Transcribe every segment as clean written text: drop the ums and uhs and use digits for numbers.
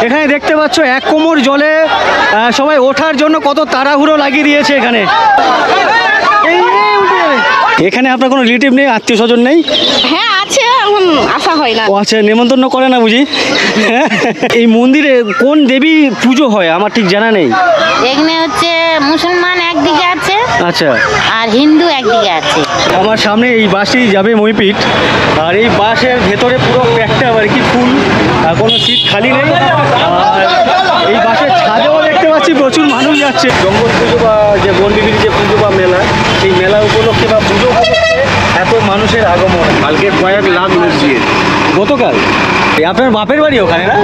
এখানে দেখতে পাচ্ছ এক কোমর জলে সবাই ওঠার জন্য কত তাড়াহুড়ো লাগিয়ে দিয়েছে এখানে। এখানে আপনার কোনো রিলেটিভ নেই, আত্মীয় স্বজন নেই? হ্যাঁ আছে, এখন আসা হয় না। ও আচ্ছা, নেমন্তন্ন করে না বুঝি? এই মন্দিরে কোন দেবী পুজো হয় আমার ঠিক জানা নেই। এখানে হচ্ছে মুসলমান একদিকে আছে, আচ্ছা, আর হিন্দু একদিকে আছে। আমার সামনে এই বাসেই যাবে মইপিঠ, আর এই বাসের ভেতরে পুরো প্যাকটা আর কি ফুল, আর কোনো সিট খালি নেই। আর এই বাসের ছাদেও দেখতে পাচ্ছি প্রচুর মানুষ যাচ্ছে। জঙ্গল পুজো বা যে বনবিবির যে পুজো বা মেলা, সেই মেলা উপলক্ষে বা পুজো উপলক্ষে এত মানুষের আগমন। কালকে কয়েক লাখ লোক দিয়ে। গতকাল আপনার বাপের বাড়ি ওখানে না?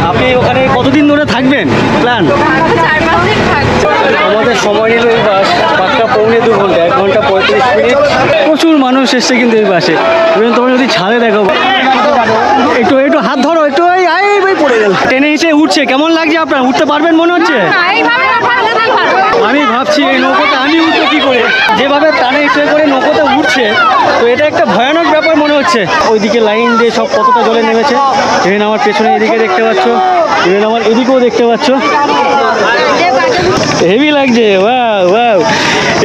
আপনি ওখানে কতদিন ধরে থাকবেন প্ল্যান? আমাদের সময় নিল এই বাস পাক্কা 1.25 ঘন্টা, 1 ঘন্টা 35 মিনিট। প্রচুর মানুষ এসছে কিন্তু এই বাসে। তোমরা যদি ছাদে দেখো, একটু একটু হাত ধরো, একটু ভাই পড়ে গেল। ট্রেনে এসে উঠছে, কেমন লাগছে আপনার? উঠতে পারবেন মনে হচ্ছে? আমি ভাবছি এই নৌকোতে আমি উঠবো কি করে, যেভাবে টানে এসে করে নৌকোতে উঠছে, তো এটা একটা ভয়ানক ব্যাপার মনে হচ্ছে। ওইদিকে লাইন দিয়ে সব কতটা জলে নেমেছে। ইভেন আমার পেছনে এদিকে দেখতে পাচ্ছ, ইভেন আমার এদিকেও দেখতে পাচ্ছ। হেভি লাগছে, ওয়াও ওয়াও।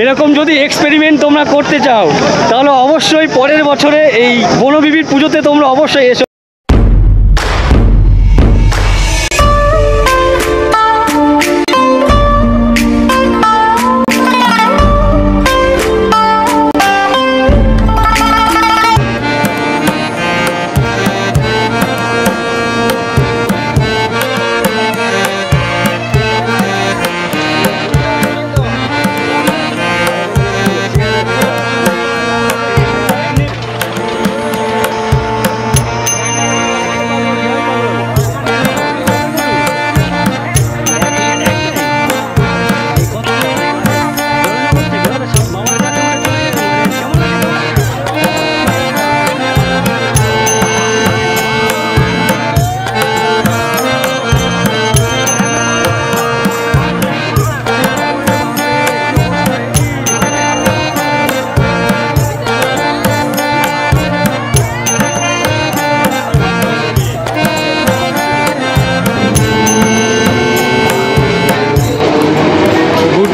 এরকম যদি এক্সপেরিমেন্ট তোমরা করতে চাও তাহলে অবশ্যই পরের বছরে এই বনবিবির পুজোতে তোমরা অবশ্যই এসো।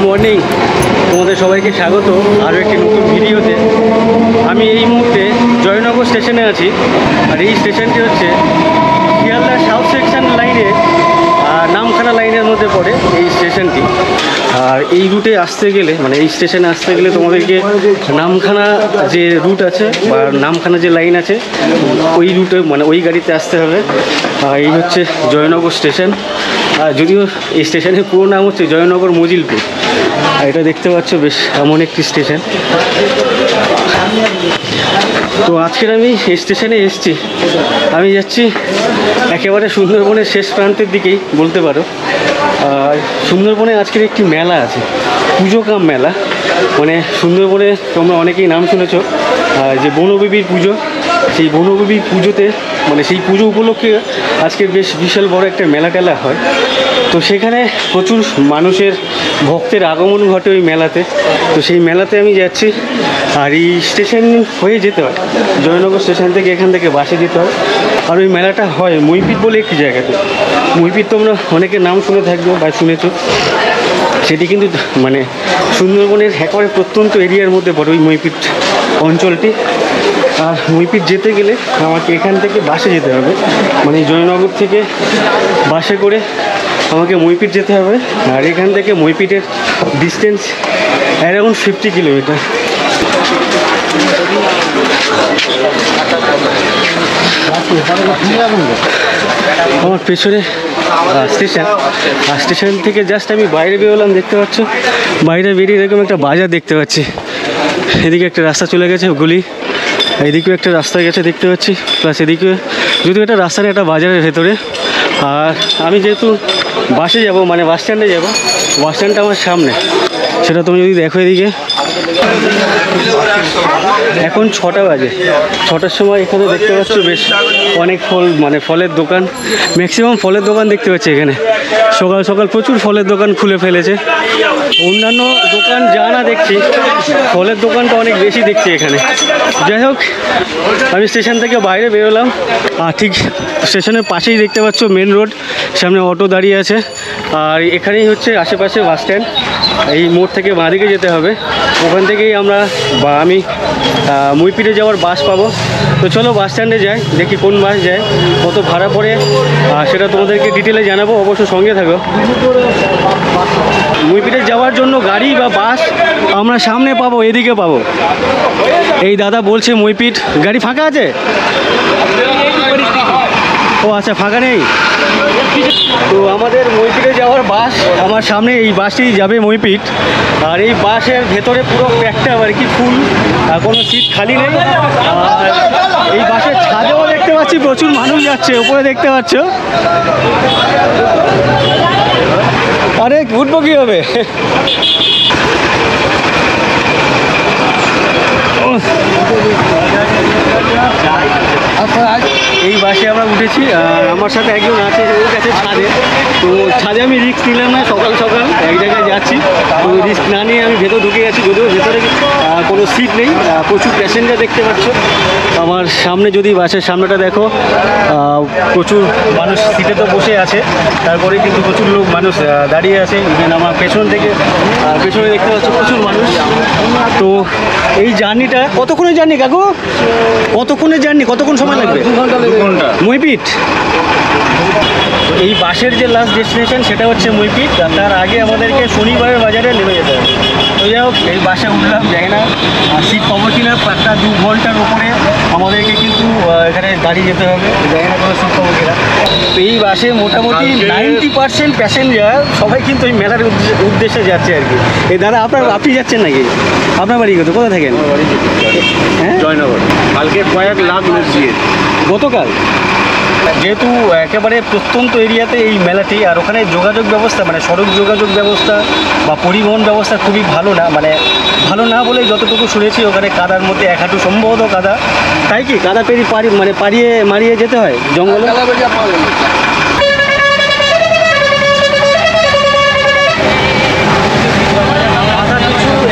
মর্নিং, তোমাদের সবাইকে স্বাগত আরও একটি নতুন ভিডিওতে। আমি এই মুহূর্তে জয়নগর স্টেশনে আছি, আর এই স্টেশনটি হচ্ছে শিয়ালদা সাউথ সেকশন লাইনে, নামখানা লাইনের মধ্যে পড়ে এই স্টেশনটি। আর এই রুটে আসতে গেলে, মানে এই স্টেশনে আসতে গেলে তোমাদেরকে নামখানা যে রুট আছে বা নামখানা যে লাইন আছে ওই রুটে, মানে ওই গাড়িতে আসতে হবে। এই হচ্ছে জয়নগর স্টেশন। আর যদিও এই স্টেশনের পুরো নাম হচ্ছে জয়নগর মজিলপুর। আর এটা দেখতে পাচ্ছ বেশ এমন একটি স্টেশন। তো আজকের আমি এই স্টেশনে এসেছি, আমি যাচ্ছি একেবারে সুন্দরবনের শেষ প্রান্তের দিকেই বলতে পারো। আর সুন্দরবনে আজকের একটি মেলা আছে, পুজো কাম মেলা। মানে সুন্দরবনে তোমরা অনেকেই নাম শুনেছ যে বনবিবির পুজো, সেই বনবিবির পুজোতে, মানে সেই পুজো উপলক্ষে আজকে বেশ বিশাল বড় একটা মেলা টেলা হয়। তো সেখানে প্রচুর মানুষের ভক্তের আগমন ঘটে ওই মেলাতে। তো সেই মেলাতে আমি যাচ্ছি। আর এই স্টেশন হয়ে যেতে হয়, জয়নগর স্টেশন থেকে, এখান থেকে বাসে যেতে হয়। আর ওই মেলাটা হয় মইপিঠ বলে একটি জায়গাতে। মইপিঠ তোমরা অনেকের নাম শুনে থাকবে বা শুনেছ। সেটি কিন্তু মানে সুন্দরবনের একেবারে প্রত্যন্ত এরিয়ার মধ্যে পড়ে ওই মইপিঠ অঞ্চলটি। আর মইপিঠ যেতে গেলে আমাকে এখান থেকে বাসে যেতে হবে, মানে জয়নগর থেকে বাসে করে আমাকে মইপিঠ যেতে হবে। আর এখান থেকে মইপিঠের ডিস্টেন্স অ্যারাউন্ড 50 কিলোমিটার। আমার পেছনে স্টেশন, আর স্টেশন থেকে জাস্ট আমি বাইরে বেরোলাম, দেখতে পাচ্ছ বাইরে বেরিয়ে এরকম একটা বাজার দেখতে পাচ্ছি। এদিকে একটা রাস্তা চলে গেছে গুলি, এদিকেও একটা রাস্তা গেছে দেখতে পাচ্ছি, প্লাস এদিকে যদিও একটা রাস্তা নেই, একটা বাজারের ভেতরে। আর আমি যেহেতু বাসে যাব, মানে বাস স্ট্যান্ডে যাব, বাস স্ট্যান্ডটা আমার সামনে, সেটা তুমি যদি দেখো এদিকে এখন 6টা বাজে। 6টার সময় এখানে দেখতে পাচ্ছ বেশ অনেক ফল, মানে ফলের দোকান, ম্যাক্সিমাম ফলের দোকান দেখতে পাচ্ছি এখানে। সকাল সকাল প্রচুর ফলের দোকান খুলে ফেলেছে। অন্যান্য দোকান যা না দেখছি, ফলের দোকানটা অনেক বেশি দেখছি এখানে। যাই হোক, আমি স্টেশন থেকে বাইরে বেরোলাম, আর ঠিক স্টেশনের পাশেই দেখতে পাচ্ছ মেন রোড, সামনে অটো দাঁড়িয়ে আছে। আর এখানেই হচ্ছে আশেপাশে বাস স্ট্যান্ড। এই মোড় থেকে বাঁদিকে যেতে হবে, ওখান থেকেই আমি মুইপিটে যাওয়ার বাস পাবো। তো চলো বাস স্ট্যান্ডে যাই, দেখি কোন বাস যায়, কত ভাড়া পড়ে, সেটা তোমাদেরকে ডিটেলে জানাবো, অবশ্য সঙ্গে থাকো। মুইপিটে যাওয়ার জন্য গাড়ি বা বাস আমরা সামনে পাবো, এদিকে পাবো। এই দাদা বলছে মুইপিট গাড়ি ফাঁকা আছে। ও আচ্ছা, ফাঁকা নেই। তো আমাদের মুইপিটে যাওয়ার বাস আমার সামনে, এই বাসটি যাবে মুইপিট। আর এই বাসের ভেতরে পুরো প্যাকটা আর কি ফুল, আর কোনো সিট খালি নেই। আর এই বাসের ছাদেও দেখতে পাচ্ছি প্রচুর মানুষ যাচ্ছে, উপরে দেখতে পাচ্ছ। আরে উঠবো কী হবে? এই বাসে আমরা উঠেছি, আর আমার সাথে একজন আছে, ওর কাছে ছাদে। তো ছাদে আমি রিস্ক নিলাম না, সকাল সকাল এক জায়গায় যাচ্ছি, তো রিস্ক না নিয়ে আমি ভেতর ঢুকে গেছি। যদিও ভেতরে কোনো সিট নেই, প্রচুর প্যাসেঞ্জার দেখতে পাচ্ছ। আমার সামনে যদি বাসের সামনেটা দেখো, প্রচুর মানুষ সিটে তো বসে আছে, তারপরে কিন্তু প্রচুর লোক মানুষ দাঁড়িয়ে আছে। ইভেন আমার পেছনে দেখতে পাচ্ছ প্রচুর মানুষ। তো এই জার্নিটা কতক্ষণের জার্নি কাকু? কতক্ষণের জার্নি, কতক্ষণ সময় লাগবে? 2 ঘন্টা। মুইপিট। এই বাসের যে লাস্ট ডেস্টিনেশন সেটা হচ্ছে মুইপিট, তার আগে আমাদেরকে শনিবারের বাজারে নেমে যেতে হবে। তো যাই হোক, এই বাসে উঠলাম, যাই না সিট পাবো কিনা, একটা 2 ঘন্টার উপরে আমাদেরকে কিন্তু এখানে দাঁড়িয়ে যেতে হবে, যাই না কোনো সিট পাবো কিনা। তো এই বাসে মোটামুটি 90% প্যাসেঞ্জার সবাই কিন্তু এই মেলার উদ্দেশ্যে যাচ্ছে আর কি। এই দাদা আপনি যাচ্ছেন নাকি? আপনার বাড়ি কোথায় থাকেন? হ্যাঁ, জয়নগর। কালকে কয়েক লাখ লোক গিয়েছে। গতকাল। যেহেতু একেবারে প্রত্যন্ত এরিয়াতে এই মেলাটি, আর ওখানে যোগাযোগ ব্যবস্থা, মানে সড়ক যোগাযোগ ব্যবস্থা বা পরিবহন ব্যবস্থা খুবই ভালো না, মানে ভালো না বলে যতটুকু শুনেছি, ওখানে কাদার মধ্যে এক হাঁটু সম্ভবত কাদা। তাই কি কাদা পারিয়ে মারিয়ে যেতে হয় জঙ্গলে?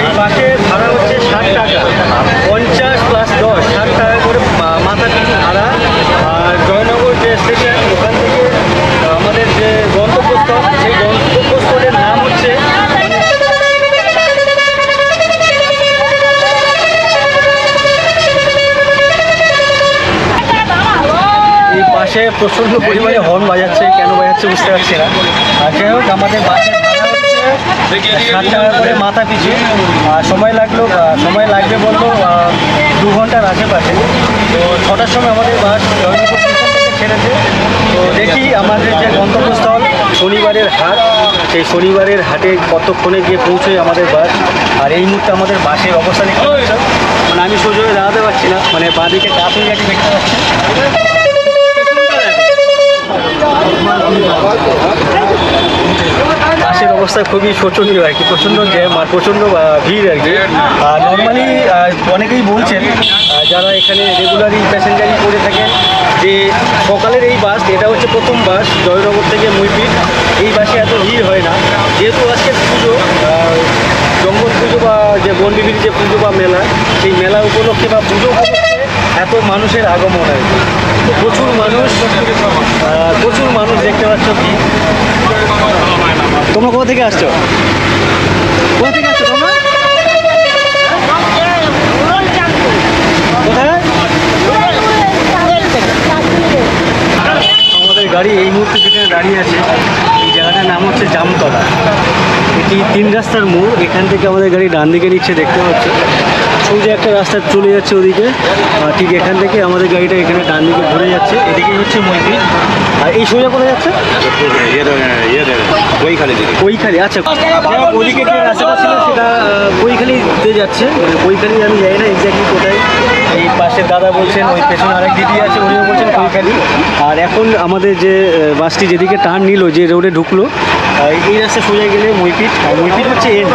এই বাসে ভাড়া হচ্ছে 60 টাকা, 50 + 10, 60 টাকা করে মাথা পিছু ভাড়া। আর জয়নগর যে স্টেশন, ওখান থেকে আমাদের যে গন্তব্যস্থল, সেই গন্তব্যস্থলের নাম হচ্ছে এই পাশে প্রচণ্ড পরিমাণে হর্ন বাজাচ্ছে, কেন বাজাচ্ছে বুঝতে পারছি না। আর যাই হোক, আমাদের বাসের ভাড়া হচ্ছে 60 টাকা করে মাথা পিছু। আর সময় লাগবে বলবো 2 ঘন্টার আশেপাশে। তো 6টার সময় আমাদের বাস জয়নগর স্টেশন থেকে ছেড়েছে। তো দেখি আমাদের যে গন্তব্যস্থল শনিবারের হাট, সেই শনিবারের হাটে কতক্ষণে গিয়ে পৌঁছোয় আমাদের বাস। আর এই মুহূর্তে আমাদের বাসের অবস্থা দেখতে পাচ্ছ, মানে আমি সোজা দাঁড়াতে পারছি না, মানে বাঁদিকে কাজ হয়ে গেছে দেখতে পাচ্ছি। বাসের অবস্থা খুবই শোচনীয় আর কি, প্রচণ্ড জ্যাম আর প্রচণ্ড ভিড় আর কি। আর নর্মালি অনেকেই বলছেন যারা এখানে রেগুলারই প্যাসেঞ্জারই করে থাকেন, যে সকালের এই বাস, এটা হচ্ছে প্রথম বাস জয়নগর থেকে মুইপিট। এই বাসে এত ভিড় হয় না, যেহেতু আজকে পুজো, জঙ্গল পুজো বা যে বনবিবির যে পুজো বা মেলা, সেই মেলা উপলক্ষে বা পুজো উপলক্ষে এত মানুষের আগমন আর কি। প্রচুর মানুষ দেখতে পাচ্ছ কি। তোমরা কোথা থেকে আসছো? কোথা থেকে আসছো তোমরা? কোথায়? আমাদের গাড়ি এই মুহূর্তে যেখানে দাঁড়িয়ে আছে, এই জায়গাটার নাম হচ্ছে জামতলা। এটি 3 রাস্তার মোড়। এখান থেকে আমাদের গাড়ি ডান দিকে নিচ্ছে, দেখতে পাচ্ছ। সোজা একটা রাস্তা চলে যাচ্ছে ওদিকে, ঠিক এখান থেকে আমাদের গাড়িটা এখানে ডান দিকে ঘুরে যাচ্ছে। এদিকে হচ্ছে মুইপিট। আর এই সোজা কোথায় যাচ্ছে? কৈখালি। আচ্ছা, ওদিকে যে রাস্তাটা ছিল সেটা কৈখালিতে যাচ্ছে, মানে কৈখালি আমি যাই না এক্স্যাক্টলি কোথায়। এই পাশের দাদা বলছেন, ওই পেছনে আরেক দিদি আছে, উনিও বলছেন কৈখালি। আর এখন আমাদের যে বাসটি যেদিকে টার্ন নিল, যে রোডে ঢুকলো, এই রাস্তা সোজা গেলে মইপিট, আর মইপিট হচ্ছে এন্ড।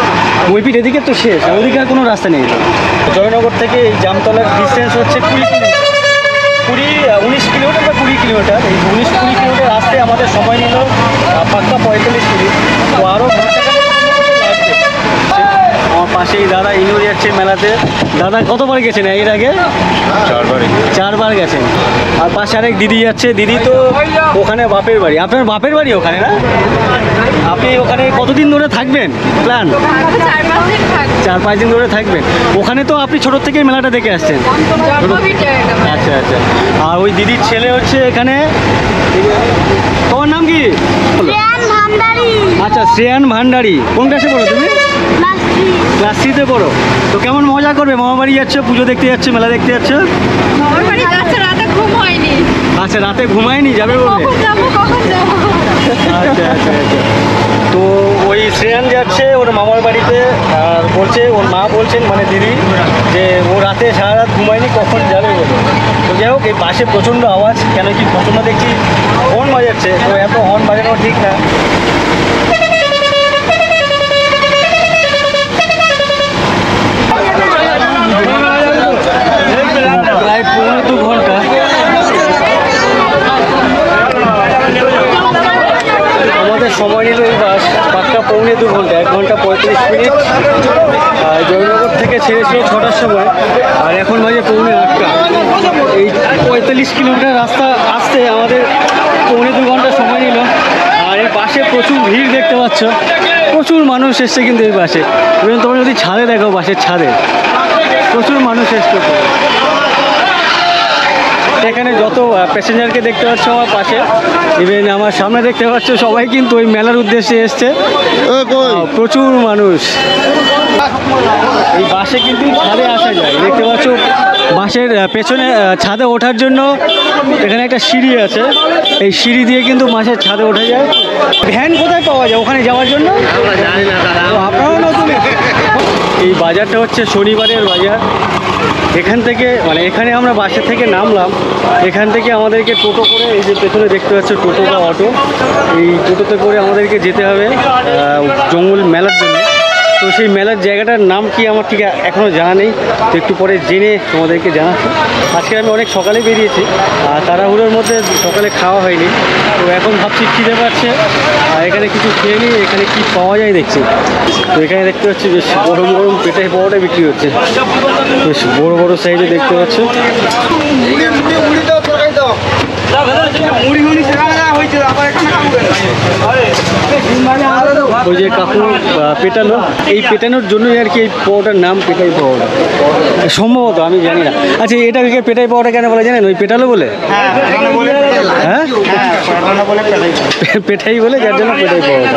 মইপিট এদিকে তো শেষ, আর ওদিকে আর কোনো রাস্তা নেই। জয়নগর থেকে এই জামতলার ডিস্টেন্স হচ্ছে 19 কিলোমিটার বা 20 কিলোমিটার। এই 19-20 কিলোমিটার আসতে আমাদের সময় নিল পাক্কা 45 মিনিট। তো আরও ঘন্টাখানেক লাগবে। আমার পাশেই দাদা ইনুর যাচ্ছে মেলাতে। দাদা কতবার গেছেন এর আগে? 4বার গেছেন। আর পাশে আরেক দিদি যাচ্ছে। দিদি তো ওখানে বাপের বাড়ি। আপনার বাপের বাড়ি ওখানে না? আপনি ওখানে কতদিন ধরে থাকবেন প্ল্যান? 4-5 দিন ধরে থাকবেন ওখানে। তো আপনি ছোটোর থেকেই মেলাটা দেখে আসছেন? আচ্ছা আচ্ছা। আর ওই দিদির ছেলে হচ্ছে এখানে। তোমার নাম কি? আচ্ছা, শ্রেয়ান ভান্ডারী। কোন ক্লাসে পড়ো তুমি? ক্লাস 3-তে পড়ো। তো কেমন মজা করবে? মামা বাড়ি যাচ্ছে, পুজো দেখতে যাচ্ছে, মেলা দেখতে যাচ্ছে? আচ্ছা, রাতে ঘুমায়নি, যাবে বলবে? আচ্ছা আচ্ছা আচ্ছা। তো ওই শ্রেয়ান যাচ্ছে ওর মামার বাড়িতে। আর বলছে ওর মা বলছেন মানে দিদি যে ও রাতে সারা রাত ঘুমায়নি, কখন যাবে বলে। তো যাই হোক, এই পাশে প্রচণ্ড আওয়াজ, কেন কি প্রচণ্ড দেখছি হর্ন বাজাচ্ছে। তো এত হর্ন বাজানো ঠিক না। প্রায় 1.5-2 ঘন্টা আমাদের সময় নিল এই বাস, পাক্কা 1.5-2 ঘন্টা, 1 ঘন্টা 35 মিনিট। আর জয়নগর থেকে ছেড়েছিল 6টার সময়, আর এখন বাজে 7:45। এই 45 কিলোমিটার রাস্তা আসতে আমাদের 1.5-2 ঘন্টা সময় নিল। আর এই বাসে প্রচুর ভিড় দেখতে পাচ্ছ, প্রচুর মানুষ এসছে কিন্তু এই বাসে। এবং তোমরা যদি ছাদে দেখো, বাসের ছাদে প্রচুর মানুষ এসছে। এখানে যত প্যাসেঞ্জারকে দেখতে পাচ্ছ আমার পাশে, ইভেন আমার সামনে দেখতে পাচ্ছ, সবাই কিন্তু ওই মেলার উদ্দেশ্যে এসছে। প্রচুর মানুষ। এই বাসে কিন্তু ছাদে আসা যায়, দেখতে পাচ্ছ। বাসের পেছনে ছাদে ওঠার জন্য এখানে একটা সিঁড়ি আছে। এই সিঁড়ি দিয়ে কিন্তু বাসের ছাদে ওঠা যায়। ভ্যান কোথায় পাওয়া যায় ওখানে যাওয়ার জন্য? আপনারাও নতুন। এই বাজারটা হচ্ছে শনিবারের বাজার। এখান থেকে মানে এখানে আমরা বাসের থেকে নামলাম। এখান থেকে আমাদেরকে টোটো করে, এই যে পেছনে দেখতে পাচ্ছ টোটো বা অটো, এই টোটোতে করে আমাদেরকে যেতে হবে জঙ্গল মেলার জন্য। তো সেই মেলার জায়গাটার নাম কি আমার ঠিক এখনও জানা নেই, তো একটু পরে জেনে তোমাদেরকে জানাচ্ছি। আজকে আমি অনেক সকালে বেরিয়েছি, আর তাড়াহুড়োর মধ্যে সকালে খাওয়া হয়নি। তো এখন ভাবছি খিদে পাচ্ছে, আর এখানে কিছু খেয়ে নিই। এখানে কি পাওয়া যায় দেখছি। তো এখানে দেখতে পাচ্ছি বেশ গরম গরম পেটাই পাওয়াটা বিক্রি হচ্ছে, বেশ বড় বড় সাইজে দেখতে পাচ্ছ। ওই যে কাকু পেটানো, এই পেটানোর জন্যই আর কি এই পাওয়াটার নাম পেটাই পাওয়াটা, সম্ভবত, আমি জানি না। আচ্ছা, এটাকে পেটাই পাওয়াটা কেন বলে জানেন? ওই পেটালো বলে? হ্যাঁ, পেটাই বলে, যার জন্য পেটাই পাওয়াটা।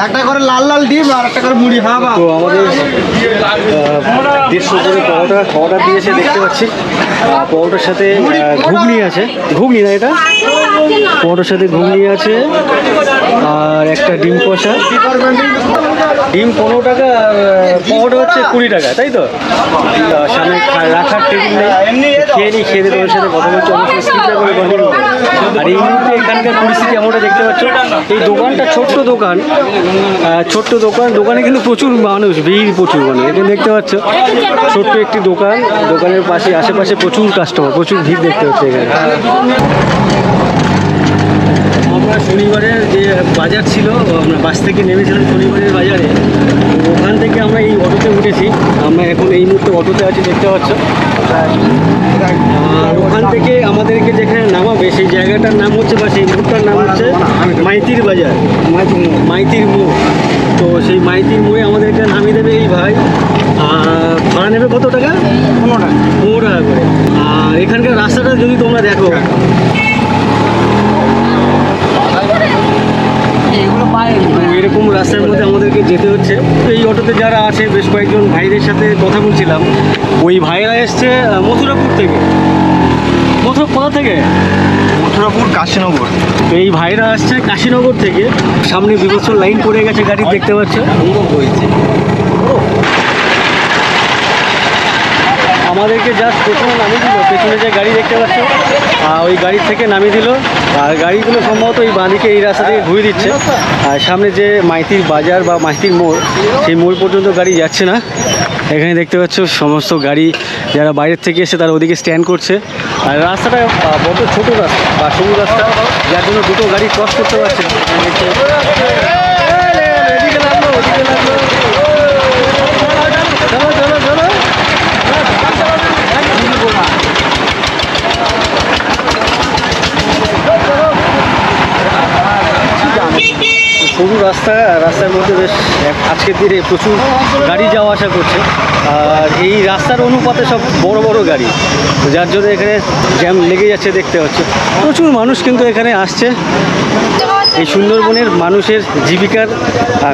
একটা করে লাল লাল ডিম আর একটা করে মুড়ি খাওয়া। তো আমাদের 150 করে পাওয়াটা দিয়েছে দেখতে পাচ্ছি। পাওয়াটার সাথে ঘুগনি আছে, ঘুগনি না এটা, পাওয়াটার সাথে ঘুগনি আছে। আর একটা ডিম কষা, ডিম 15 টাকা, আর পাওয়াটা হচ্ছে 20 টাকা, তাই তো? সামনে রাখার টেবিল নেই, খেয়ে নিই, খেয়ে দিয়ে তোমার সাথে কথা বলছি। অবশ্যই স্কিপটা করে কন্টিনিউ করো। আর এই মুহূর্তে এখানকার পরিস্থিতি এমনটা দেখতে পাচ্ছ। এই দোকানটা ছোট্ট দোকান, দোকানে কিন্তু প্রচুর মানুষ, ভিড় প্রচুর। মানে এখানে দেখতে পাচ্ছ ছোট্ট একটি দোকান, দোকানের পাশে আশেপাশে প্রচুর কাস্টমার, প্রচুর ভিড় দেখতে হচ্ছে এখানে। আমরা শনিবারের যে বাজার ছিল, আমরা বাস থেকে নেমেছিলাম শনিবারের বাজারে। ওখান থেকে আমরা এই অটোতে উঠেছি। আমরা এখন এই মুহূর্তে অটোতে আছি, দেখতে পাচ্ছ। আর ওখান থেকে আমাদেরকে যেখানে নামাবে সেই জায়গাটার নাম হচ্ছে, বা সেই মোড়টার নাম হচ্ছে মাইতির বাজার, মাইতির মোড়। তো সেই মাইতির মোড়ে আমাদেরকে নামিয়ে দেবে এই ভাই। আর ভাড়া নেবে কত টাকা? 15 টাকা, 15 টাকা করে। আর এখানকার রাস্তাটা যদি তোমরা দেখো, এরকম রাস্তার মধ্যে আমাদেরকে যেতে হচ্ছে। এই অটোতে যারা আছে, বেশ কয়েকজন ভাইদের সাথে কথা বলছিলাম। ওই ভাইরা এসছে মথুরাপুর থেকে। কোথা থেকে? মথুরাপুর, কাশীনগর। তো এই ভাইরা আসছে কাশীনগর থেকে। সামনে বিবৎসর লাইন পড়ে গেছে গাড়ি, দেখতে পাচ্ছ। আমাদেরকে জাস্ট প্রথমে নামিয়ে দিল, পেছনে যে গাড়ি দেখতে পাচ্ছ ওই গাড়ির থেকে নামিয়ে দিল। আর গাড়িগুলো সম্ভবত এই বাঁদিকে এই রাস্তা থেকে ঘুরে দিচ্ছে। আর সামনে যে মাইতির বাজার বা মাইতির মোড়, সেই মোড় পর্যন্ত গাড়ি যাচ্ছে না। এখানে দেখতে পাচ্ছ সমস্ত গাড়ি যারা বাইরের থেকে এসে তারা ওদিকে স্ট্যান্ড করছে। আর রাস্তাটা বড় ছোটো রাস্তা বা সরু রাস্তা, যার জন্য দুটো গাড়ি ক্রস করতে পারছে না। এদিকে লাগলো, ওদিকে লাগলো। চলো চলো চলো। সরু রাস্তা, রাস্তার মধ্যে বেশ আজকের দিনে প্রচুর গাড়ি যাওয়া আসা করছে। আর এই রাস্তার অনুপাতে সব বড় বড় গাড়ি, যার জন্য এখানে জ্যাম লেগে যাচ্ছে দেখতে পাচ্ছ। প্রচুর মানুষ কিন্তু এখানে আসছে। এই সুন্দরবনের মানুষের জীবিকার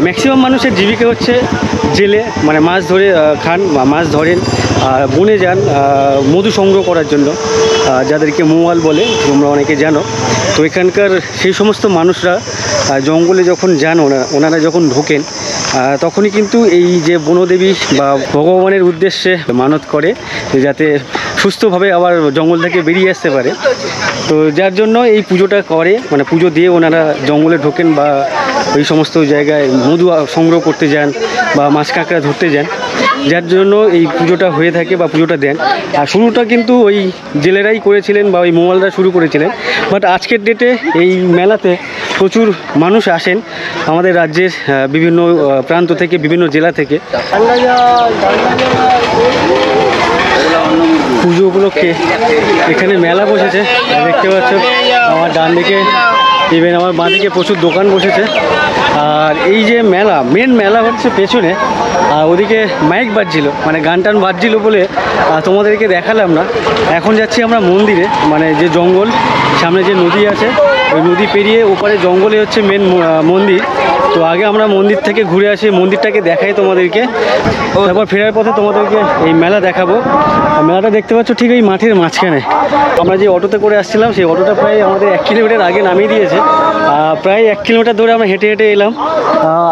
ম্যাক্সিমাম মানুষের জীবিকা হচ্ছে জেলে, মানে মাছ ধরে খান বা মাছ ধরেন, বনে যান মধু সংগ্রহ করার জন্য, যাদেরকে মৌয়াল বলে, তোমরা অনেকে জানো। তো এখানকার সেই সমস্ত মানুষরা জঙ্গলে যখন যান, ওনারা যখন ঢোকেন তখনই কিন্তু এই যে বনদেবী বা ভগবানের উদ্দেশ্যে মানত করে যাতে সুস্থভাবে আবার জঙ্গল থেকে বেরিয়ে আসতে পারে। তো যার জন্য এই পুজোটা করে, মানে পুজো দিয়ে ওনারা জঙ্গলে ঢোকেন বা ওই সমস্ত জায়গায় মধু সংগ্রহ করতে যান বা মাছ কাঁকড়া ধরতে যান, যার জন্য এই পুজোটা হয়ে থাকে বা পুজোটা দেন। আর শুরুটা কিন্তু ওই জেলেরাই করেছিলেন বা ওই মোয়ালরা শুরু করেছিলেন। বাট আজকের ডেটে এই মেলাতে প্রচুর মানুষ আসেন আমাদের রাজ্যের বিভিন্ন প্রান্ত থেকে, বিভিন্ন জেলা থেকে। পুজো উপলক্ষে এখানে মেলা বসেছে, দেখতে পাচ্ছ। আমার ডান দিকে ইভেন আমার বাঁ দিকে প্রচুর দোকান বসেছে। আর এই যে মেলা, মেন মেলা হচ্ছে পেছনে, আর ওদিকে মাইক বাজছিল, মানে গান টান বাজছিল বলে তোমাদেরকে দেখালাম না। এখন যাচ্ছি আমরা মন্দিরে, মানে যে জঙ্গল, সামনে যে নদী আছে, ওই নদী পেরিয়ে ওপারে জঙ্গলে হচ্ছে মেন মন্দির। তো আগে আমরা মন্দির থেকে ঘুরে আসি, মন্দিরটাকে দেখাই তোমাদেরকে, তারপর ফেরার পথে তোমাদেরকে এই মেলা দেখাবো। মেলাটা দেখতে পাচ্ছ ঠিক এই মাঠের মাঝখানে। আমরা যে অটোতে করে আসছিলাম, সেই অটোটা প্রায় আমাদের 1 কিলোমিটার আগে নামিয়ে দিয়েছে। প্রায় 1 কিলোমিটার ধরে আমরা হেঁটে হেঁটে এলাম।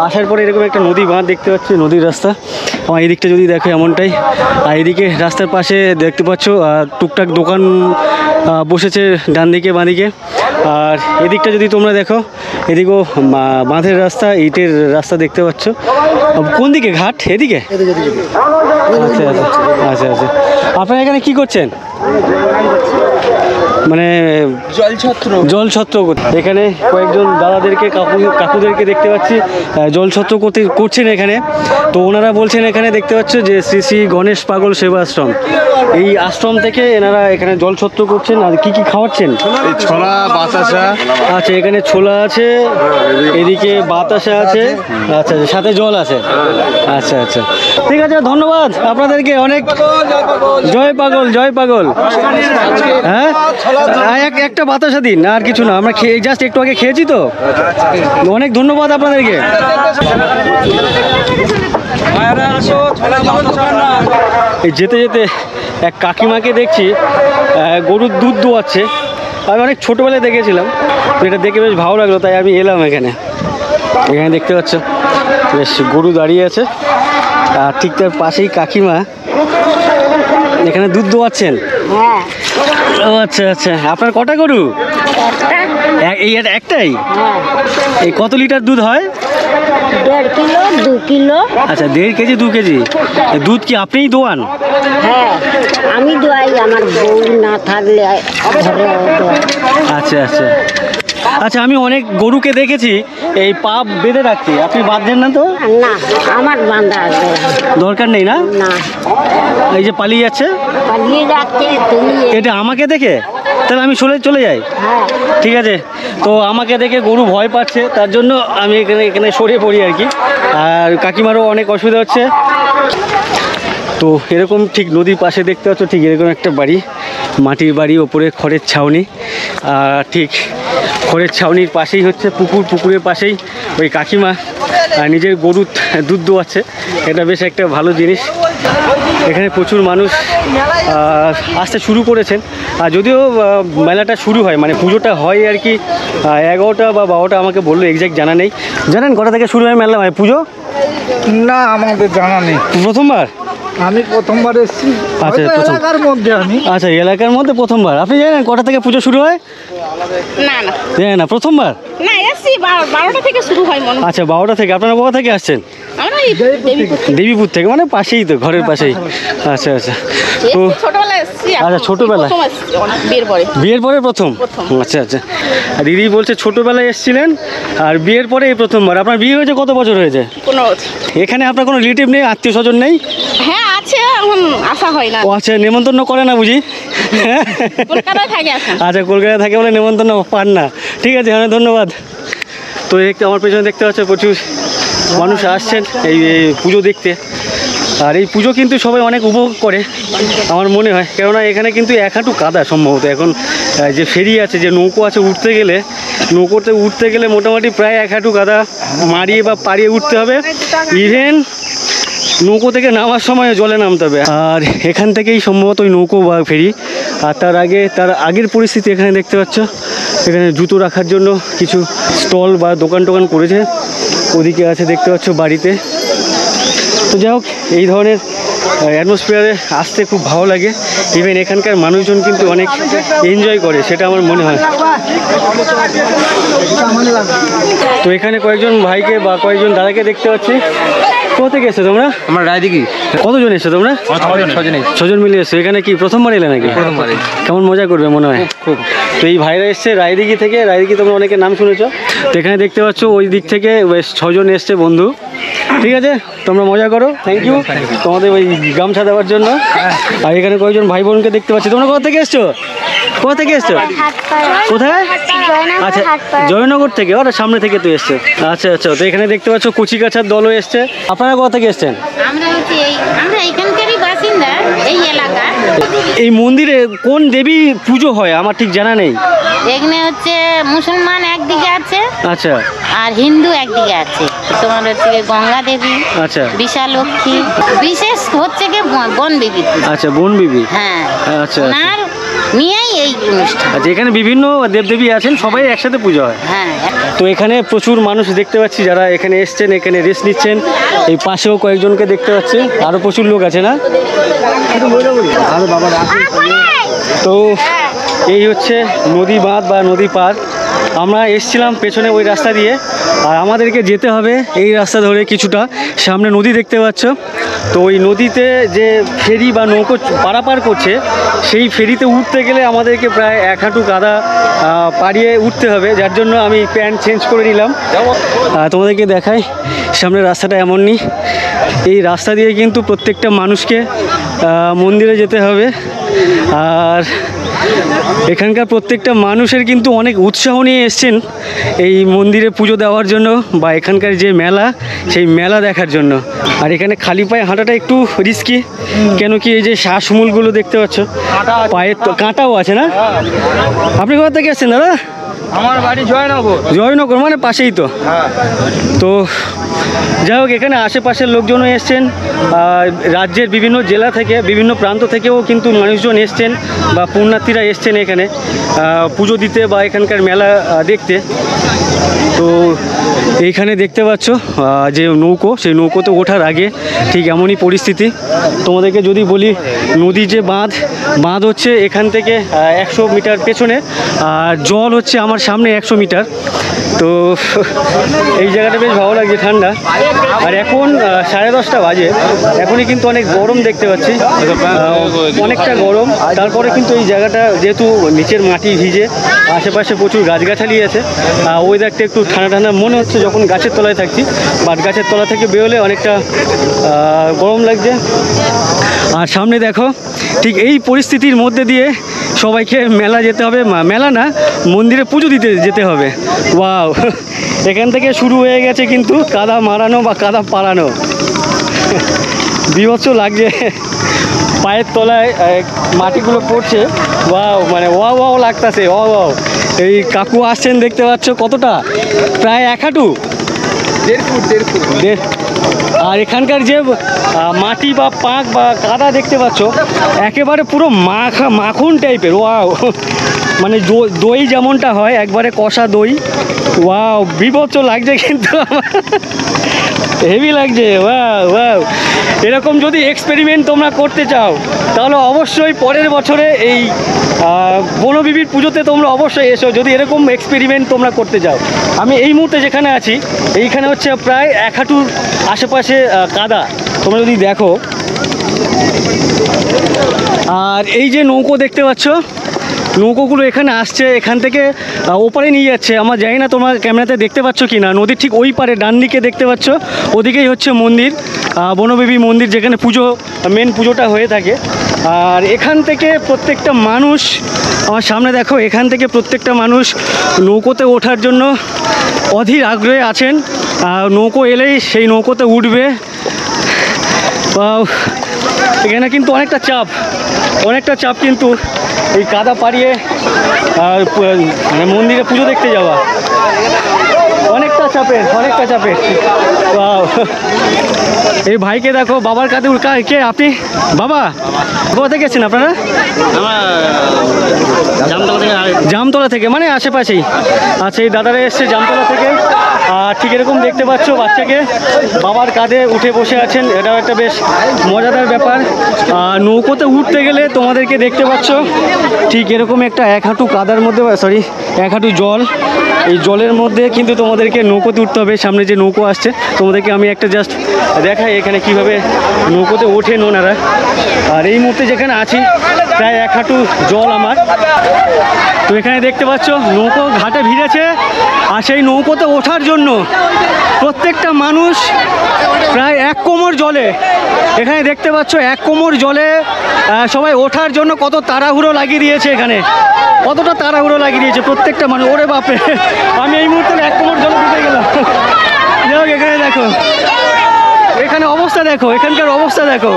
আসার পরে এরকম একটা নদী বাঁধ দেখতে পাচ্ছি, নদীর রাস্তা। আমার এই দিকটা যদি দেখো এমনটাই। আর এদিকে রাস্তার পাশে দেখতে পাচ্ছ টুকটাক দোকান বসেছে ডান দিকে বাঁ দিকে। আর এদিকটা যদি তোমরা দেখো, এদিকেও বাঁধের রাস্তা, ইটের রাস্তা দেখতে পাচ্ছ। কোন দিকে ঘাট? এদিকে? আচ্ছা আচ্ছা আচ্ছা আচ্ছা। আপনারা এখানে কি করছেন? মানে জলছত্র এখানে কয়েকজন দাদাদেরকে কাকুদেরকে দেখতে পাচ্ছি জলছত্র করছেন এখানে। তো ওনারা বলছেন এখানে দেখতে পাচ্ছ যে শ্রী শ্রী গণেশ পাগল সেবা আশ্রম, এই আশ্রম থেকে এনারা এখানে জলছত্র করছেন। আর কি কি খাওয়াচ্ছেন? ছোলা, বাতাসা। আচ্ছা, এখানে ছোলা আছে, এদিকে বাতাসা আছে, আচ্ছা সাথে জল আছে। আচ্ছা আচ্ছা, ঠিক আছে, ধন্যবাদ আপনাদেরকে অনেক। জয় পাগল, জয় পাগল। হ্যাঁ, একটা বাতাসা দিন, আর কিছু না। আমরা খেয়ে জাস্ট একটু আগে খেয়েছি তো। অনেক ধন্যবাদ আপনাদেরকে। এই যেতে যেতে এক কাকিমাকে দেখছি গরুর দুধ দোয়াচ্ছে। আমি অনেক ছোটোবেলায় দেখেছিলাম, তো এটা দেখে বেশ ভালো লাগলো, তাই আমি এলাম এখানে। এখানে দেখতে পাচ্ছ বেশ গরু দাঁড়িয়ে আছে, আর ঠিক তার পাশেই কাকিমা এখানে দুধ দোয়াচ্ছেন। হ্যাঁ। ও আচ্ছা আচ্ছা, আপনার কটা গরু? এই একটাই? এই কত লিটার দুধ হয়? 1.5 কিলো, 2 কিলো। আচ্ছা, 1.5 কেজি 2 কেজি দুধ কি আপনিই দোয়ান? হ্যাঁ, আমি দোয়াই, আমার বউ না থাকলে ঘরে দোয়াই। আচ্ছা আচ্ছা আচ্ছা, আমি অনেক গরুকে দেখেছি এই পা বেঁধে রাখতে, আপনি বাঁধছেন না তো? না, আমার বাঁধা আছে, দরকার নেই না? না। এই যে পালিয়ে যাচ্ছে, পালিয়ে যাচ্ছে, তুমি। এটা আমাকে দেখে? তাহলে আমি চলে যাই। হ্যাঁ, ঠিক আছে। তো আমাকে দেখে গরু ভয় পাচ্ছে, তার জন্য আমি এখানে সরিয়ে পড়ি আর কি। আর কাকিমারও অনেক অসুবিধা হচ্ছে। তো এরকম ঠিক নদীর পাশে দেখতে পাচ্ছ, ঠিক এরকম একটা বাড়ি, মাটির বাড়ি, ওপরে খড়ের ছাউনি। আর ঠিক খড়ের ছাউনির পাশেই হচ্ছে পুকুর, পুকুরের পাশেই ওই কাকিমা নিজের গরুর দুধ দোয়াচ্ছে। এটা বেশ একটা ভালো জিনিস। এখানে প্রচুর মানুষ আসতে শুরু করেছেন। আর যদিও মেলাটা শুরু হয়, মানে পুজোটা হয় আর কি 11টা বা 12টা, আমাকে বললো, এক্স্যাক্ট জানা নেই। জানেন কটা থেকে শুরু হয় মেলা, পুজো? না, আমাদের জানা নেই। প্রথমবার? আমি প্রথমবার এসেছি আচ্ছা, হয়তো প্রথম। এলাকার মধ্যে আমি আচ্ছা, এলাকার মধ্যে প্রথমবার। আপনি জানেন কটা থেকে পুজো শুরু হয়? না না জানেন না, প্রথমবার। না এসছি 12টা থেকে শুরু হয় মনে হয়। আচ্ছা, 12টা থেকে। আপনারা কোথা থেকে আসছেন? আমরা এই দেবীপুর থেকে দেবীপুর থেকে, মানে পাশেই তো, ঘরের পাশেই। আচ্ছা আচ্ছা। তো এসছি, ছোটবেলায় এসছি। এখন আচ্ছা, ছোটবেলায়? প্রথম এসছি, বিয়ের পরে। বিয়ের পরে প্রথম? প্রথম। আচ্ছা আচ্ছা। আর দিদি বলছে ছোটবেলায় এসেছিলেন আর বিয়ের পরে এই প্রথমবার। আপনার বিয়ে হয়েছে কত বছর হয়েছে? 15 বছর। এখানে আপনার কোনো রিলেটিভ নেই, আত্মীয় স্বজন নেই? হ্যাঁ আছে, এখন আসা হয় না। ও আচ্ছা, নেমন্তন্ন করে না বুঝি? কলকাতায় থাকে এখন। আচ্ছা, কলকাতায় থাকে বলে নেমন্তন্ন পান না। ঠিক আছে, অনেক ধন্যবাদ। তো দেখতে আমার পেছনে দেখতে পাচ্ছ প্রচুর মানুষ আসছেন এই পুজো দেখতে। আর এই পুজো কিন্তু সবাই অনেক উপভোগ করে আমার মনে হয়, কেননা এখানে কিন্তু এক হাঁটু কাদা সম্ভবত। এখন যে ফেরি আছে, যে নৌকো আছে, নৌকোতে উঠতে গেলে মোটামুটি প্রায় এক হাঁটু কাদা মারিয়ে বা পাড়িয়ে উঠতে হবে। ইভেন নৌকো থেকে নামার সময় জলে নামতে হবে। আর এখান থেকেই সম্ভবত ওই নৌকো বা ফেরি। আর তার আগের পরিস্থিতি এখানে দেখতে পাচ্ছ, এখানে জুতো রাখার জন্য কিছু স্টল বা দোকান টোকান করেছে। ওদিকে আছে দেখতে পাচ্ছ বাড়িতে। তো যাই হোক, এই ধরনের অ্যাটমসফিয়ারে আসতে খুব ভালো লাগে। ইভেন এখানকার মানুষজন কিন্তু অনেক এনজয় করে, সেটা আমার মনে হয়। তো এখানে কয়েকজন ভাইকে বা কয়েকজন দাদাকে দেখতে পাচ্ছি। কোথা থেকে এসছো তোমরা? আমার রায়দিঘি। কতজন এসছো তোমরা? 6জন মিলে এসছো। এখানে কি প্রথমবার এলে নাকি? প্রথমবার। কেমন মজা করবে মনে হয়? খুব। তো এই ভাইরা এসছে রায়দিঘি থেকে। রায়দিঘি তোমরা অনেকের নাম শুনেছো। তো এখানে দেখতে পাচ্ছ ওই দিক থেকে বেশ 6জন এসছে বন্ধু। ঠিক আছে, তোমরা মজা করো। থ্যাংক ইউ তোমাদের ওই গামছা দেওয়ার জন্য। আর এখানে কয়েকজন ভাই বোনকে দেখতে পাচ্ছি। তোমরা কোথা থেকে এসছো? কোথা থেকে এসছো? কোথায়? আচ্ছা, জয়নগর থেকে। ওরা সামনে থেকে তো এসছে। আচ্ছা আচ্ছা। তো এখানে দেখতে পাচ্ছ কচিকাছার দলও এসছে। আপনারা কোথা থেকে এসছেন? আমরা এখানকারই বাসিন্দা, এই এলাকা। এই মন্দিরে কোন দেবী পুজো হয় আমার ঠিক জানা নেই। এখানে হচ্ছে মুসলমান একদিকে আছে আচ্ছা আর হিন্দু একদিকে আছে। তোমার হচ্ছে গিয়ে গঙ্গা দেবী, আচ্ছা বিশালক্ষী, বিশেষ হচ্ছে গিয়ে বন দেবী পূজা। আচ্ছা, বন বিবি। হ্যাঁ, আচ্ছা ওনার নিয়েই এই অনুষ্ঠান। আচ্ছা। এখানে বিভিন্ন দেবদেবী আছেন, সবাই একসাথে পুজো হয়। হ্যাঁ, তো এখানে প্রচুর মানুষ দেখতে পাচ্ছি যারা এখানে এসছেন, এখানে রেস্ট নিচ্ছেন। এই পাশেও কয়েকজনকে দেখতে পাচ্ছি, আরও প্রচুর লোক আছে না? তো এই হচ্ছে নদী বাঁধ বা নদী পার। আমরা এসছিলাম পেছনে ওই রাস্তা দিয়ে, আর আমাদেরকে যেতে হবে এই রাস্তা ধরে কিছুটা। সামনে নদী দেখতে পাচ্ছ। তো ওই নদীতে যে ফেরি বা নৌকো পারাপার করছে, সেই ফেরিতে উঠতে গেলে আমাদেরকে প্রায় এক হাঁটু কাদা পাড়িয়ে উঠতে হবে, যার জন্য আমি প্যান্ট চেঞ্জ করে নিলাম। তোমাদেরকে দেখাই, সামনের রাস্তাটা এমনই। এই রাস্তা দিয়ে কিন্তু প্রত্যেকটা মানুষকে মন্দিরে যেতে হবে। আর এখানকার প্রত্যেকটা মানুষের কিন্তু অনেক উৎসাহ নিয়ে এসছেন এই মন্দিরে পুজো দেওয়ার জন্য, বা এখানকার যে মেলা, সেই মেলা দেখার জন্য। আর এখানে খালি পায়ে হাঁটাটা একটু রিস্কি, কেন কি এই যে শ্বাসমূলগুলো দেখতে পাচ্ছ, পায়ের তো কাঁটাও আছে না? আপনি কোথা থেকে এসছেন দাদা? আমার বাড়ি জয়নগর। জয়নগর মানে পাশেই তো। তো যাই হোক, এখানে আশেপাশের লোকজনও এসছেন, রাজ্যের বিভিন্ন জেলা থেকে, বিভিন্ন প্রান্ত থেকেও কিন্তু মানুষজন এসছেন, বা পুণ্যার্থীরা এসছেন এখানে পুজো দিতে বা এখানকার মেলা দেখতে। তো এইখানে দেখতে পাচ্ছ যে নৌকো, সেই নৌকোতে ওঠার আগে ঠিক এমনই পরিস্থিতি। তোমাদেরকে যদি বলি, নদীর যে বাঁধ হচ্ছে এখান থেকে 100 মিটার পেছনে, আর জল হচ্ছে আমার সামনে 100 মিটার। তো এই জায়গাটা বেশ ভালো লাগছে, ঠান্ডা। আর এখন 10:30 বাজে, এখনই কিন্তু অনেক গরম দেখতে পাচ্ছি, অনেকটা গরম। তারপরে কিন্তু এই জায়গাটা যেহেতু নিচের মাটি ভিজে, আশেপাশে প্রচুর গাছগাছালি আছে, ওয়েদারটা একটু ঠান্ডা ঠান্ডা মনে হচ্ছে যখন গাছের তলায় থাকছি। বাট গাছের তলা থেকে বেরোলে অনেকটা গরম লাগছে। আর সামনে দেখো, ঠিক এই পরিস্থিতির মধ্যে দিয়ে সবাইকে মেলা যেতে হবে, মেলা না, মন্দিরে পুজো দিতে যেতে হবে। ওয়াও, এখান থেকে শুরু হয়ে গেছে কিন্তু কাদা মারানো বা কাদা পাড়ানো। বিভৎস লাগছে, পায়ের তলায় মাটিগুলো পড়ছে। ওয়াও, মানে ওয়াও লাগতেছে, ওয়াও। এই কাকু আসছেন দেখতে পাচ্ছ, কতটা, প্রায় 1 হাঁটু, 1.5 ফুট। আর এখানকার যে মাটি বা পাঁক বা কাদা দেখতে পাচ্ছ, একেবারে পুরো মাখন টাইপের। ওয়াও, মানে দই যেমনটা হয় একবারে কষা দই, ওয়াও, বিভৎস লাগছে কিন্তু আমার, হেভি লাগছে। ওয়াও ওয়াও, এরকম যদি এক্সপেরিমেন্ট তোমরা করতে চাও তাহলে অবশ্যই পরের বছরে এই বনবিবির পুজোতে তোমরা অবশ্যই এসো, যদি এরকম এক্সপেরিমেন্ট তোমরা করতে চাও। আমি এই মুহূর্তে যেখানে আছি এইখানে হচ্ছে প্রায় 1 হাঁটুর আশেপাশে কাদা, তোমরা যদি দেখো। আর এই যে নৌকো দেখতে পাচ্ছ, নৌকোগুলো এখানে আসছে, এখান থেকে ওপারে নিয়ে যাচ্ছে। আমার জানি না তোমার ক্যামেরাতে দেখতে পাচ্ছ কি না, নদীর ঠিক ওই পারে ডান দিকে দেখতে পাচ্ছ, ওদিকেই হচ্ছে মন্দির, বনবিবি মন্দির, যেখানে পুজো, মেন পুজোটা হয়ে থাকে। আর এখান থেকে প্রত্যেকটা মানুষ, আমার সামনে দেখো, এখান থেকে প্রত্যেকটা মানুষ নৌকোতে ওঠার জন্য অধীর আগ্রহে আছেন। নৌকো এলেই সেই নৌকোতে উঠবে। এখানে কিন্তু অনেকটা চাপ কিন্তু এই কাদা পাড়িয়ে মানে মন্দিরে পুজো দেখতে যাওয়া অনেকটা চাপের। এই ভাইকে দেখো, বাবার কাঁধে কে আপনি? বাবা কোথা থেকে গেছেন আপনারা? জামতলা থেকে, মানে আশেপাশেই। আচ্ছা, এই দাদারা এসছে জামতলা থেকে। আর ঠিক এরকম দেখতে পাচ্ছ বাচ্চাকে বাবার কাঁধে উঠে বসে আছেন, এটাও একটা বেশ মজাদার ব্যাপার। আর নৌকোতে উঠতে গেলে তোমাদেরকে দেখতে পাচ্ছ ঠিক এরকম একটা 1 হাঁটু কাদার মধ্যে, 1 হাঁটু জল, এই জলের মধ্যে কিন্তু তোমাদেরকে নৌকোতে উঠতে হবে। সামনে যে নৌকো আসছে তোমাদেরকে আমি একটা জাস্ট দেখাই এখানে কিভাবে নৌকোতে ওঠেন ওনারা। আর এই মুহূর্তে যেখানে আছি প্রায় 1 হাঁটু জল আমার। তো এখানে দেখতে পাচ্ছ নৌকো ঘাটে ভিড়েছে, আর সেই নৌকোতে ওঠার জন্য প্রত্যেকটা মানুষ প্রায় 1 কোমর জলে, এখানে দেখতে পাচ্ছ 1 কোমর জলে সবাই ওঠার জন্য কত তাড়াহুড়ো লাগিয়ে দিয়েছে, এখানে কতটা তাড়াহুড়ো লাগিয়ে দিয়েছে প্রত্যেকটা মানুষ। ওরে বাপরে, আমি এই মুহূর্তে 1 কোমর জলে ডুবে গেলাম। যাই, এখানে দেখো, এখানে অবস্থা দেখো, এখানকার অবস্থা দেখো।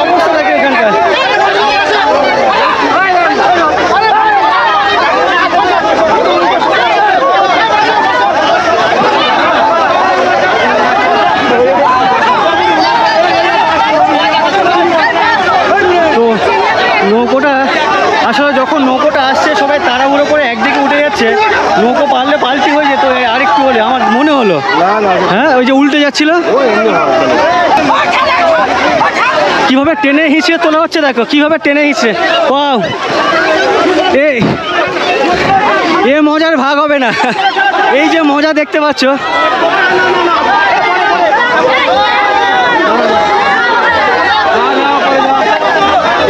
অবস্থা দেখো এখানকার। নৌকোটা আসলে যখন নৌকোটা আসছে সবাই তাড়াহুড়ো করে একদিকে উঠে যাচ্ছে, নৌকো পারলে পাল্টি হয়ে যেত আরেকটু হলে, আমার মনে হলো। হ্যাঁ, ওই যে উল্টে যাচ্ছিল, কিভাবে টেনে হিঁচড়ে তোলা হচ্ছে দেখো, কিভাবে টেনে হিঁচড়ে। ওয়াও, এ মজার ভাগ হবে না। এই যে মজা দেখতে পাচ্ছ,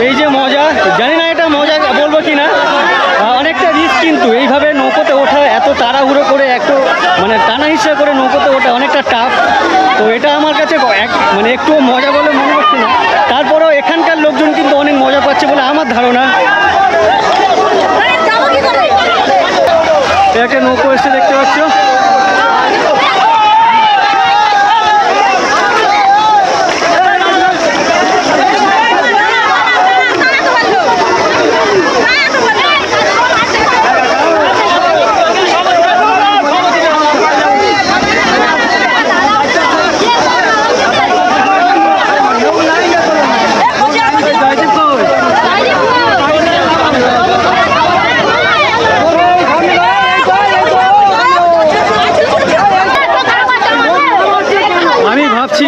এই যে মজা, জানি না এটা মজা বলবো কি না, অনেকটা রিস্ক কিন্তু এইভাবে নৌকোতে ওঠা, এত তাড়াহুড়ো করে একটু মানে টানা হিসেবে করে নৌকোতে ওঠা অনেকটা টাফ। তো এটা আমার কাছে মানে একটু মজা বলে মনে হচ্ছে না, তারপরেও এখানকার লোকজন কিন্তু অনেক মজা পাচ্ছে বলে আমার ধারণা। একটা নৌকো এসে দেখতে পাচ্ছ,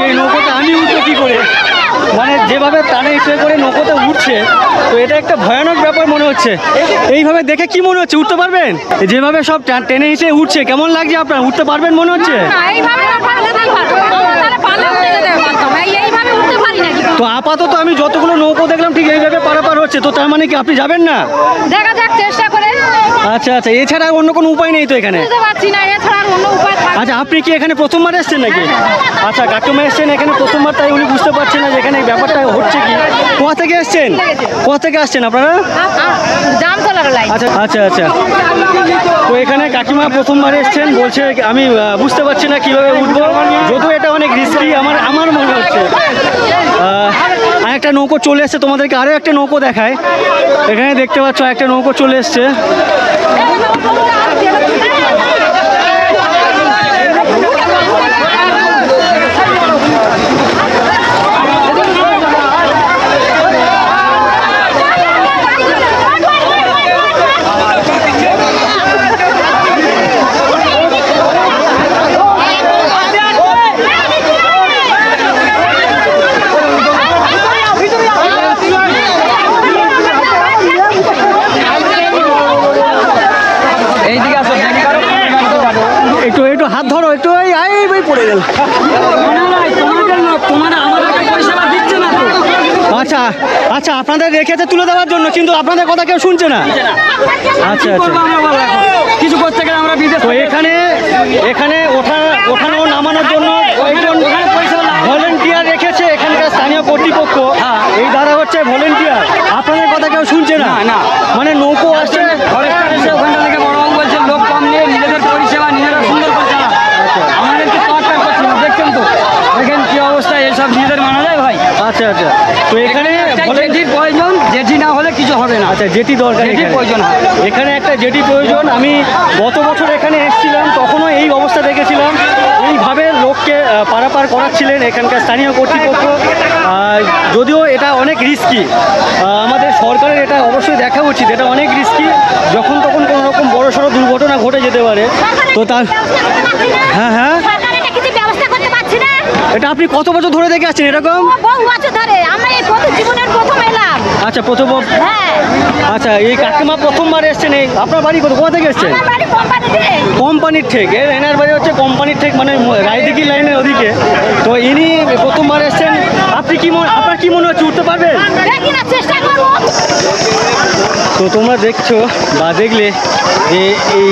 এই নৌকোতে আমি উঠবো কি করে, মানে যেভাবে টানে হিসেবে করে নৌকোতে উঠছে, তো এটা একটা ভয়ানক ব্যাপার মনে হচ্ছে। এইভাবে দেখে কি মনে হচ্ছে, উঠতে পারবেন? যেভাবে সব টেনে হিসেবে উঠছে, কেমন লাগছে আপনার? উঠতে পারবেন মনে হচ্ছে? তো আপাতত আমি যতগুলো নৌকো দেখলাম ঠিক এইভাবে পারাপার হচ্ছে, তো তার মানে কি আপনি যাবেন না? দেখা যাক, চেষ্টা করে। আচ্ছা আচ্ছা, এছাড়া অন্য কোনো উপায় নেই তো এখানে? আচ্ছা, আপনি কি এখানে প্রথমবার এসছেন নাকি? আচ্ছা, কাকিমা এসছেন এখানে প্রথমবার, তাই উনি বুঝতে পারছেন না যে এখানে ব্যাপারটা হচ্ছে কি। কোথা থেকে এসছেন? কোথা থেকে আসছেন আপনারা? আচ্ছা আচ্ছা আচ্ছা, তো এখানে কাকিমা প্রথমবার এসছেন, বলছে আমি বুঝতে পারছি না কীভাবে উঠবো, যদিও এটা অনেক রিস্কি আমার মনে হচ্ছে। আরেকটা নৌকো চলে এসছে, তোমাদেরকে আরও একটা নৌকো দেখায়। এখানে দেখতে পাচ্ছ একটা নৌকো চলে এসছে। গেল। আচ্ছা আচ্ছা, আপনাদের রেখেছে তুলে দেওয়ার জন্য, কিন্তু আপনাদের কথা কেউ শুনছে না। আচ্ছা আচ্ছা, কিছু করতে গেলে আমরা বিদেশ তো এখানে এখানে ওঠানো নামানোর জন্য ভলেন্টিয়ার রেখেছে এখানকার স্থানীয় কর্তৃপক্ষ। এই দাদা হচ্ছে ভলেন্টিয়ার, আপনাদের কথা কেউ শুনছে না। না। মানে নৌকো আসছে, ফরেস্টার এসে ওখানটা থেকে বড়বাবু বলছে লোক কম নিয়ে নিজেদের পরিষেবা নিজেরা সুন্দর করে চালা। আমাদেরকে টর্চার করছে না, দেখছেন তো দেখেন কি অবস্থা, এইসব নিজেদের মানা যায় ভাই? আচ্ছা আচ্ছা, তো এখানে জেঠির প্রয়োজন, জেঠি না হলে কিছু হবে না। আচ্ছা, জেটি দরকার, জেটির এখানে। প্রয়োজন হয়। এখানে একটা জেটি প্রয়োজন। আমি গত বছর এখানে এসেছিলাম, তখনও এই অবস্থা দেখেছিলাম। এইভাবে লোককে পারাপার করাচ্ছিলেন এখানকার স্থানীয় কর্তৃপক্ষ। যদিও এটা অনেক রিস্কি, আমাদের সরকারের এটা অবশ্যই দেখা উচিত। এটা অনেক রিস্কি, যখন তখন কোনো রকম বড় সড়ো দুর্ঘটনা ঘটে যেতে পারে। তো তার হ্যাঁ হ্যাঁ, ব্যবস্থা করতে পারছি না। এটা আপনি কত বছর ধরে দেখে আসছেন এরকম? বহু বছর ধরে আমরা এই জীবনের প্রথম এলাম। আচ্ছা, প্রথম। হ্যাঁ, আচ্ছা, এই কাকিমা প্রথমবার এসছেন। এই আপনার বাড়ি কোথা থেকে এসছেন? আমার বাড়ি কোম্পানিতে। কোম্পানির ঠেক, এনার বাড়ি হচ্ছে কোম্পানির ঠেক, মানে রায়দিঘি লাইনের ওদিকে। তো ইনি প্রথমবার এসছেন। আপনি আপনার কি মনে হচ্ছে, উঠতে পারবেন? দেখি না, চেষ্টা করবো। তো তোমরা দেখছো বা দেখলে যে এই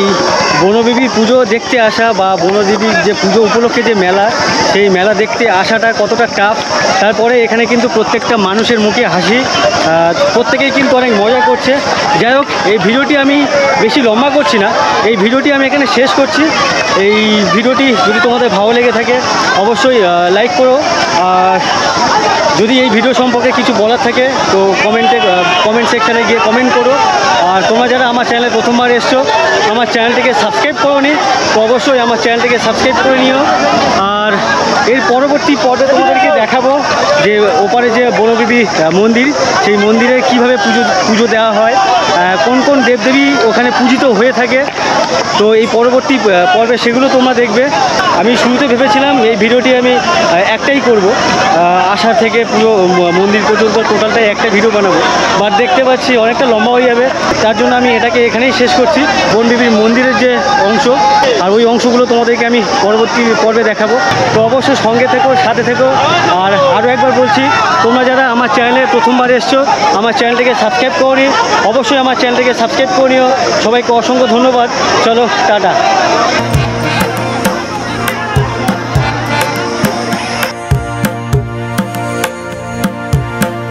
বনদেবী পুজো দেখতে আসা বা বনদেবীর যে পুজো উপলক্ষে যে মেলা, সেই মেলা দেখতে আসাটা কতটা টাফ। তারপরে এখানে কিন্তু প্রত্যেকটা মানুষের মুখে হাসি, প্রত্যেকেই কিন্তু অনেক মজা করছে। যাই হোক, এই ভিডিওটি আমি বেশি লম্বা করছি না, এই ভিডিওটি আমি এখানে শেষ করছি। এই ভিডিওটি যদি তোমাদের ভালো লেগে থাকে অবশ্যই লাইক করো, আর যদি এই ভিডিও সম্পর্কে কিছু বলার থাকে তো কমেন্ট সেকশানে গিয়ে কমেন্ট করো। আর তোমরা যারা আমার চ্যানেলে প্রথমবার এসছো, আমার চ্যানেলটিকে সাবস্ক্রাইব করোনি, তো অবশ্যই আমার চ্যানেলটিকে সাবস্ক্রাইব করে নিও। আর এর পরবর্তী পর্বে তোমাদেরকে দেখাবো যে ওপারে যে বনদেবী মন্দির, সেই মন্দিরে কিভাবে পুজো দেওয়া হয়, কোন কোন দেবদেবী ওখানে পূজিত হয়ে থাকে। তো এই পরবর্তী পর্বে সেগুলো তোমরা দেখবে। আমি শুরুতে ভেবেছিলাম এই ভিডিওটি আমি একটাই করব, আসা থেকে পুরো মন্দির পর্যন্ত টোটালটাই একটা ভিডিও বানাবো, বাট দেখতে পাচ্ছি অনেকটা লম্বা হয়ে যাবে। তার জন্য আমি এটাকে এখানেই শেষ করছি। বনদেবীর মন্দিরের যে অংশ, আর ওই অংশগুলো তোমাদেরকে আমি পরবর্তী পর্বে দেখাবো। তো অবশ্যই সঙ্গে থেকো, সাথে থেকো। আর আরও একবার বলছি, তোমরা যারা আমার চ্যানেলে প্রথমবার এসছো, আমার চ্যানেলটিকে সাবস্ক্রাইব করো, অবশ্যই আমার চ্যানেলটিকে সাবস্ক্রাইব করে নিও। সবাইকে অসংখ্য ধন্যবাদ। চলো, টাটা।